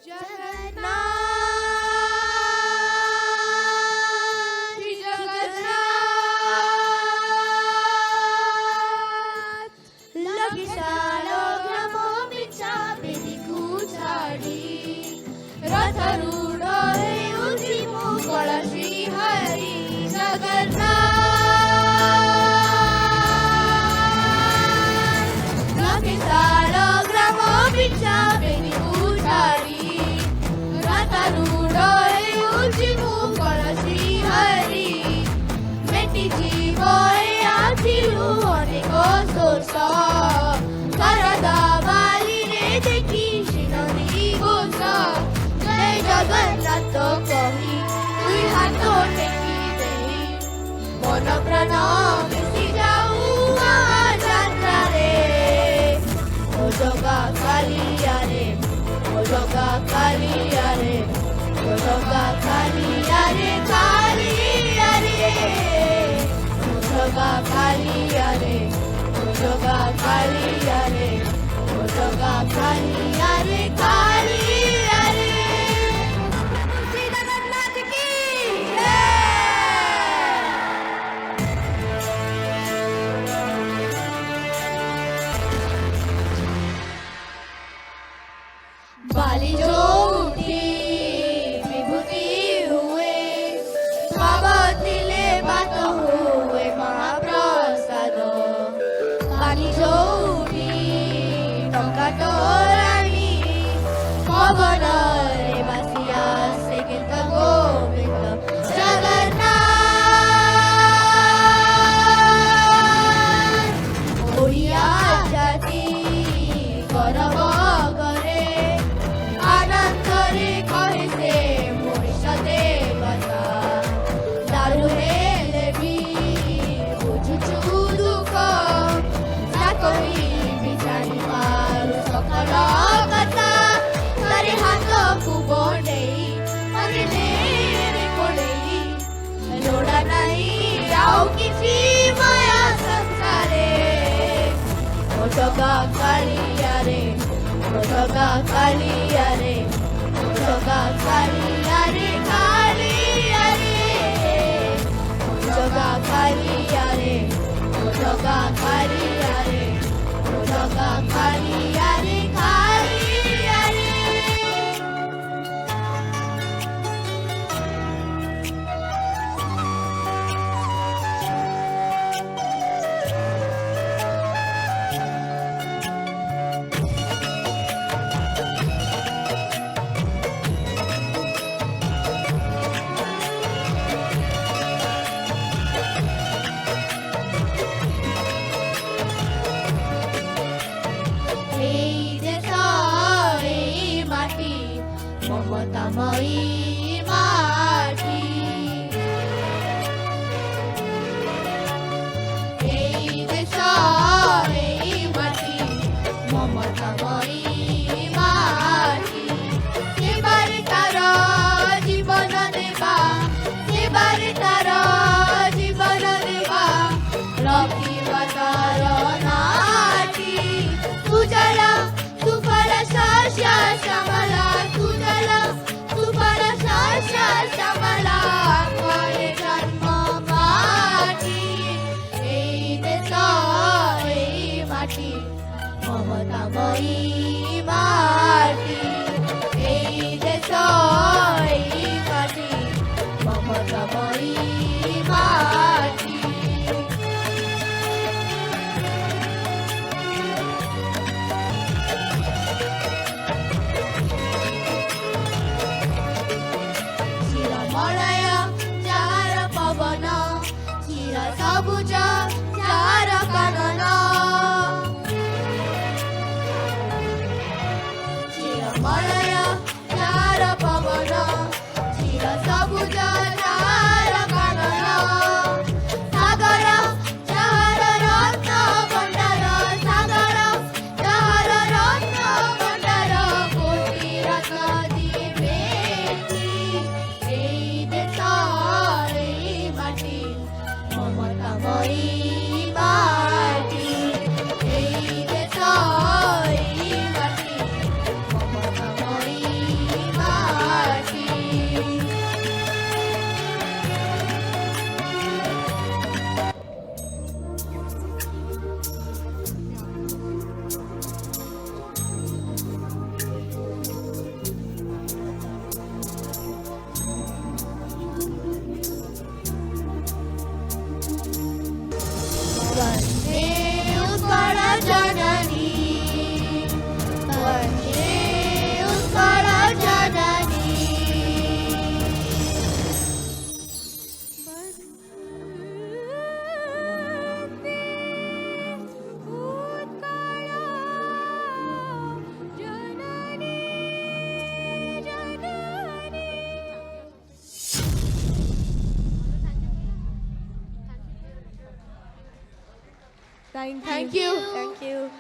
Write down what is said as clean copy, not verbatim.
জগন্নাথ শ্রী জগন্নাথ লখিসাল গ্রাম পিছা বেদিকু ছাড়ি রথরূঢ় হেউছি মুকଳ শ্রী হরি জগন্নাথ লখিসাল গ্রাম পিছা বেদিকু ছাড়ি রথরূঢ় হেউছি মুকଳ শ্রী হরি মেটি জীব আছিলু অনেক দোষ করদা বালিরে দেখি সিনরি ঘোষ জয় জগন্নাথ কহি দুই হাত টেকি দেই মন প্রাণ মিশি যাও মহাযাত্রারে ও জগা কালিয়ারে ও জগা কালিয়ারে ও জগা কালিয়ারে কালিয়ারে ও জগা কালিয়ারে ও জগা কালিয়ারে ও জগা কালিয়ারে কালিয়ারে শ্রী জগন্নাথ কি बाली जो उठी विभूति हुए भावतिले बात हुए महाप्रसाद बाली जो उठी टंका टोराणी पवन रे बासिया से कीर्त गोविंद जगन्नाथ ओडिया जाति गौरव करे आनंदरे कहे से मनीष देवता दारु हेले भी बुझुचु दुख ना कही बिचारी मारु सकल कथा तारे हाथ को बनेई अरे मेरे कोडेई लोड़ा नहीं आओ किसी माया संसारे ओ जगा कालियारे ओ जगा कालियारे ओ जगा कालियारे कालियारे ओ जगा कालियारे ओ जगा कालियारे ओ जगा कालियारे कालियारे এই দেশ এই মাটি মমতাময়ী মাটি এই দেশ এই মাটি মমতাময়ী মাটি সেবারে তার জীবন দেবা সেবারে তার জীবন দেবা রখিবা তার নাটি সুজলা সুফলা শস্য শ্যামলা সুজলা সুফলা শস্য শ্যামলা Thank Thank you. you. Thank you.